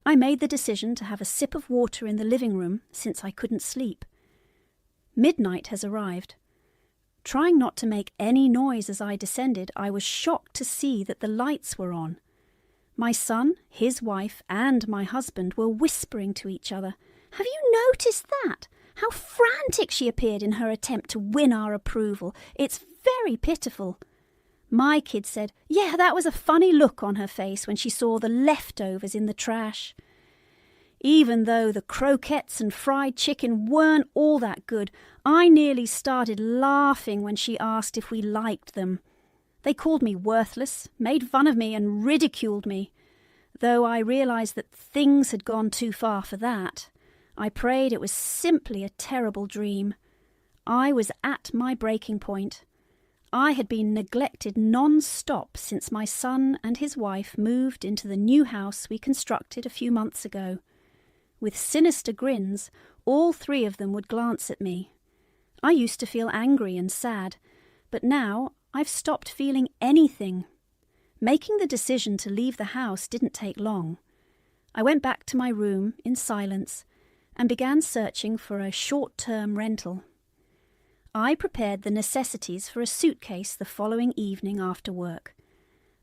I made the decision to have a sip of water in the living room since I couldn't sleep. Midnight has arrived. Trying not to make any noise as I descended, I was shocked to see that the lights were on. My son, his wife, and my husband were whispering to each other. "Have you noticed that? How frantic she appeared in her attempt to win our approval. It's very pitiful." My kid said, "Yeah, that was a funny look on her face when she saw the leftovers in the trash." Even though the croquettes and fried chicken weren't all that good, I nearly started laughing when she asked if we liked them. They called me worthless, made fun of me, and ridiculed me. Though I realised that things had gone too far for that, I prayed it was simply a terrible dream. I was at my breaking point. I had been neglected non-stop since my son and his wife moved into the new house we constructed a few months ago. With sinister grins, all three of them would glance at me. I used to feel angry and sad, but now I've stopped feeling anything. Making the decision to leave the house didn't take long. I went back to my room in silence and began searching for a short-term rental. I prepared the necessities for a suitcase the following evening after work.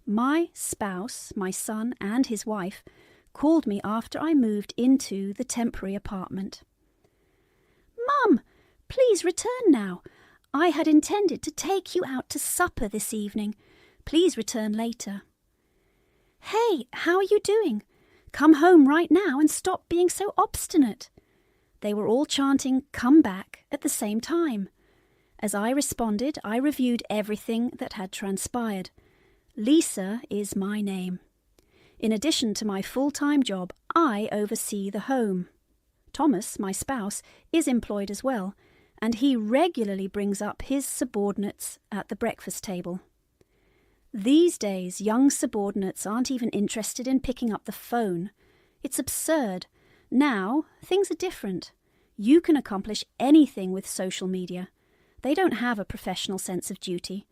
My spouse, my son, and his wife called me after I moved into the temporary apartment. "Mum, please return now. I had intended to take you out to supper this evening. Please return later." "Hey, how are you doing? Come home right now and stop being so obstinate." They were all chanting "Come back" at the same time. As I responded, I reviewed everything that had transpired. Lisa is my name. In addition to my full-time job, I oversee the home. Thomas, my spouse, is employed as well, and he regularly brings up his subordinates at the breakfast table. These days, young subordinates aren't even interested in picking up the phone. It's absurd. Now, things are different. You can accomplish anything with social media. They don't have a professional sense of duty.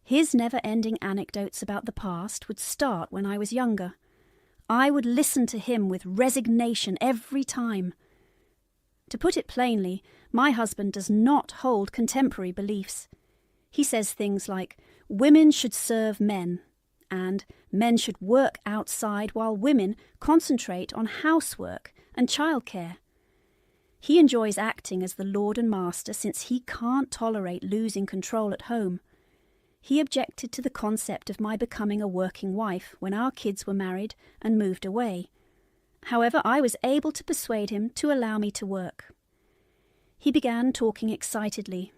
His never-ending anecdotes about the past would start when I was younger. I would listen to him with resignation every time. To put it plainly, my husband does not hold contemporary beliefs. He says things like, "Women should serve men," and "Men should work outside while women concentrate on housework and childcare." He enjoys acting as the lord and master since he can't tolerate losing control at home. He objected to the concept of my becoming a working wife when our kids were married and moved away. However, I was able to persuade him to allow me to work. He began talking excitedly,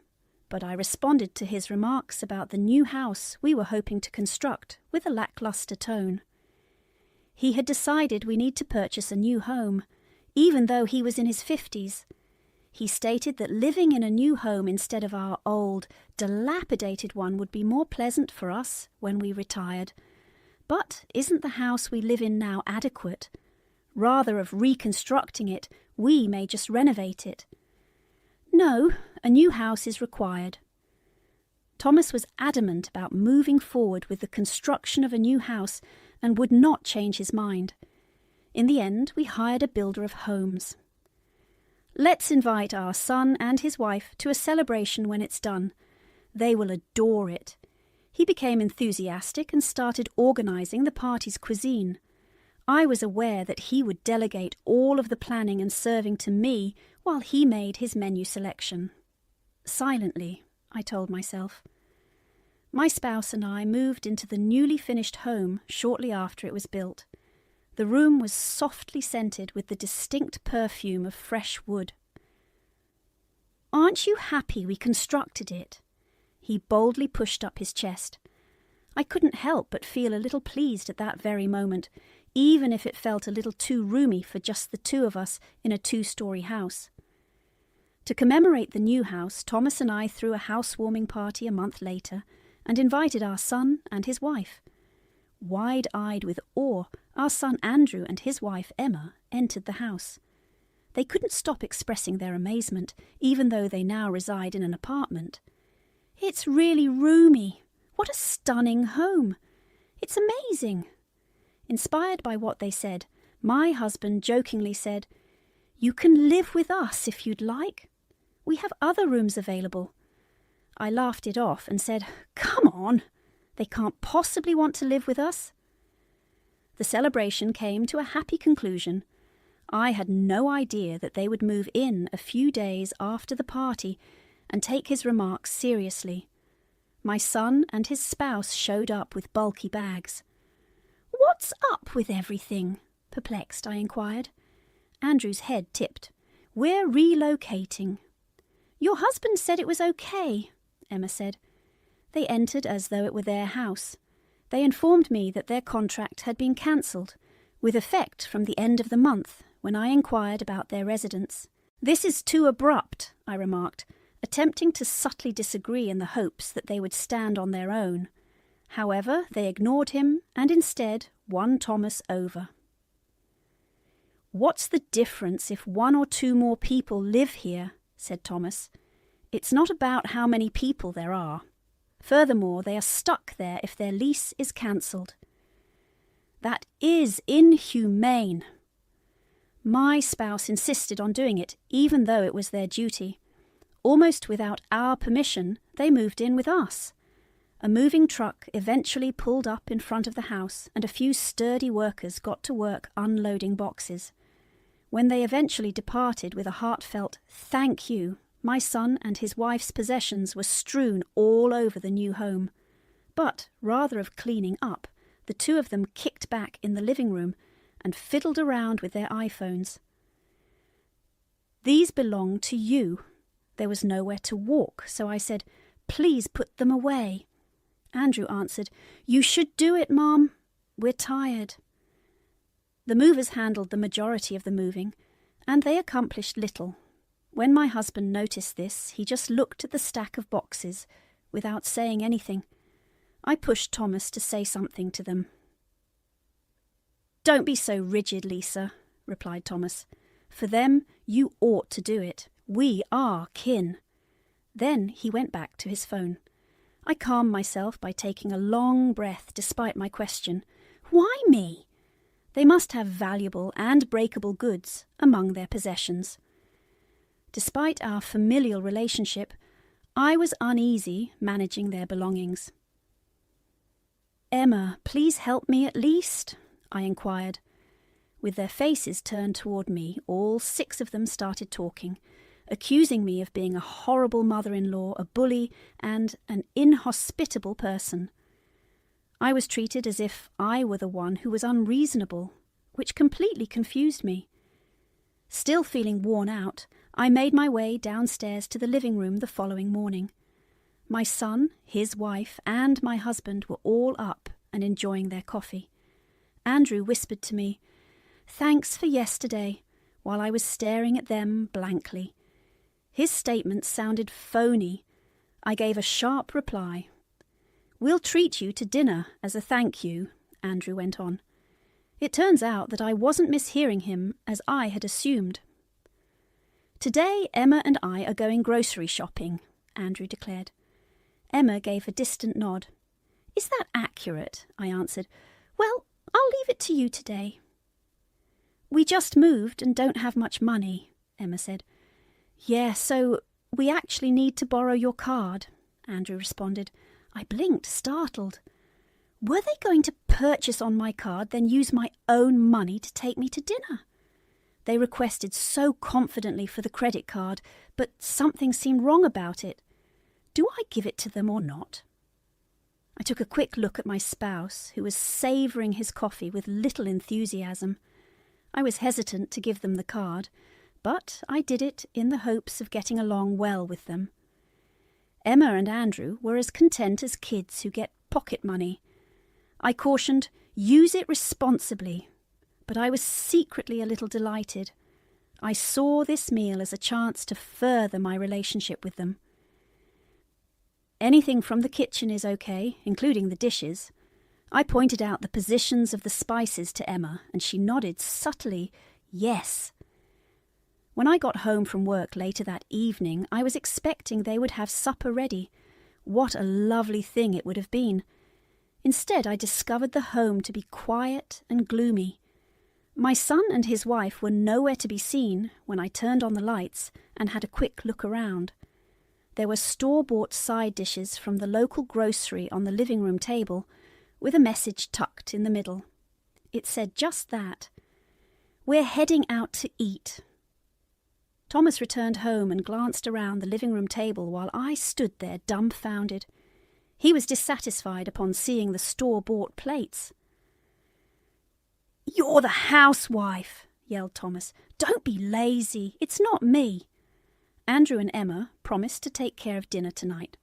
but I responded to his remarks about the new house we were hoping to construct with a lackluster tone. He had decided we need to purchase a new home, even though he was in his 50s. He stated that living in a new home instead of our old, dilapidated one would be more pleasant for us when we retired. But isn't the house we live in now adequate? Rather of reconstructing it, we may just renovate it. No, a new house is required. Thomas was adamant about moving forward with the construction of a new house and would not change his mind. In the end, we hired a builder of homes. "Let's invite our son and his wife to a celebration when it's done. They will adore it." He became enthusiastic and started organising the party's cuisine. I was aware that he would delegate all of the planning and serving to me while he made his menu selection. Silently, I told myself. My spouse and I moved into the newly finished home shortly after it was built. The room was softly scented with the distinct perfume of fresh wood. "Aren't you happy we constructed it?" He boldly pushed up his chest. I couldn't help but feel a little pleased at that very moment, even if it felt a little too roomy for just the two of us in a 2-story house. To commemorate the new house, Thomas and I threw a housewarming party a month later and invited our son and his wife. Wide-eyed with awe, our son Andrew and his wife Emma entered the house. They couldn't stop expressing their amazement, even though they now reside in an apartment. "It's really roomy. What a stunning home. It's amazing." Inspired by what they said, My husband jokingly said, "You can live with us if you'd like. We have other rooms available." I laughed it off and said, "Come on, they can't possibly want to live with us." The celebration came to a happy conclusion. I had no idea that they would move in a few days after the party and take his remarks seriously. My son and his spouse showed up with bulky bags. "What's up with everything?" perplexed, I inquired. Andrew's head tipped. "We're relocating." "Your husband said it was okay," Emma said. They entered as though it were their house. They informed me that their contract had been cancelled, with effect from the end of the month, when I inquired about their residence. "This is too abrupt," I remarked, attempting to subtly disagree in the hopes that they would stand on their own. However, they ignored him and instead won Thomas over. "What's the difference if one or two more people live here?" said Thomas. "It's not about how many people there are. Furthermore, they are stuck there if their lease is cancelled." "That is inhumane." My spouse insisted on doing it, even though it was their duty. Almost without our permission, they moved in with us. A moving truck eventually pulled up in front of the house, and a few sturdy workers got to work unloading boxes. When they eventually departed with a heartfelt "thank you," my son and his wife's possessions were strewn all over the new home. But, rather of cleaning up, the two of them kicked back in the living room and fiddled around with their iPhones. "These belong to you." There was nowhere to walk, so I said, "Please put them away." Andrew answered, "You should do it, Mom. We're tired." The movers handled the majority of the moving, and they accomplished little. When my husband noticed this, he just looked at the stack of boxes without saying anything. I pushed Thomas to say something to them. "Don't be so rigid, Lisa," replied Thomas. "For them, you ought to do it. We are kin." Then he went back to his phone. I calmed myself by taking a long breath despite my question. Why me? They must have valuable and breakable goods among their possessions. Despite our familial relationship, I was uneasy managing their belongings. "Emma, please help me at least?" I inquired. With their faces turned toward me, all 6 of them started talking, accusing me of being a horrible mother-in-law, a bully, and an inhospitable person. I was treated as if I were the one who was unreasonable, which completely confused me. Still feeling worn out, I made my way downstairs to the living room the following morning. My son, his wife, and my husband were all up and enjoying their coffee. Andrew whispered to me, "Thanks for yesterday," while I was staring at them blankly. His statement sounded phony. I gave a sharp reply. "We'll treat you to dinner as a thank you," Andrew went on. It turns out that I wasn't mishearing him as I had assumed. "Today Emma and I are going grocery shopping," Andrew declared. Emma gave a distant nod. "Is that accurate?" I answered. "Well, I'll leave it to you today." "We just moved and don't have much money," Emma said. "Yeah, so we actually need to borrow your card," Andrew responded. I blinked, startled. Were they going to purchase on my card, then use my own money to take me to dinner? They requested so confidently for the credit card, but something seemed wrong about it. Do I give it to them or not? I took a quick look at my spouse, who was savouring his coffee with little enthusiasm. I was hesitant to give them the card, but I did it in the hopes of getting along well with them. Emma and Andrew were as content as kids who get pocket money. I cautioned, use it responsibly, but I was secretly a little delighted. I saw this meal as a chance to further my relationship with them. Anything from the kitchen is okay, including the dishes. I pointed out the positions of the spices to Emma, and she nodded subtly, yes. When I got home from work later that evening, I was expecting they would have supper ready. What a lovely thing it would have been. Instead, I discovered the home to be quiet and gloomy. My son and his wife were nowhere to be seen when I turned on the lights and had a quick look around. There were store-bought side dishes from the local grocery on the living room table, with a message tucked in the middle. It said just that. "We're heading out to eat." Thomas returned home and glanced around the living room table while I stood there dumbfounded. He was dissatisfied upon seeing the store-bought plates. "You're the housewife," yelled Thomas. "Don't be lazy. It's not me." Andrew and Emma promised to take care of dinner tonight.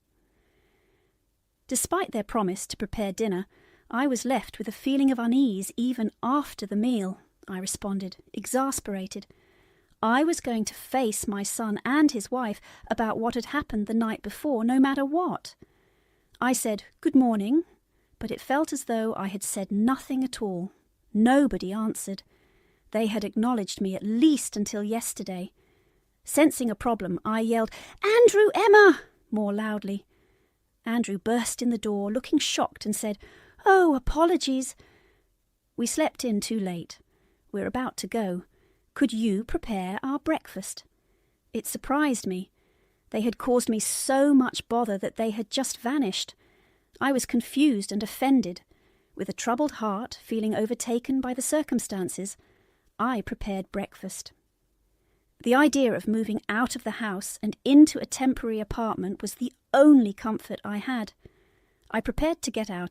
Despite their promise to prepare dinner, I was left with a feeling of unease even after the meal, I responded, exasperated. I was going to face my son and his wife about what had happened the night before, no matter what. I said, "Good morning," but it felt as though I had said nothing at all. Nobody answered. They had acknowledged me at least until yesterday. Sensing a problem, I yelled, "Andrew, Emma!" more loudly. Andrew burst in the door, looking shocked, and said, "Oh, apologies." "We slept in too late. We're about to go. Could you prepare our breakfast?" It surprised me. They had caused me so much bother that they had just vanished. I was confused and offended. With a troubled heart, feeling overtaken by the circumstances, I prepared breakfast. The idea of moving out of the house and into a temporary apartment was the only comfort I had. I prepared to get out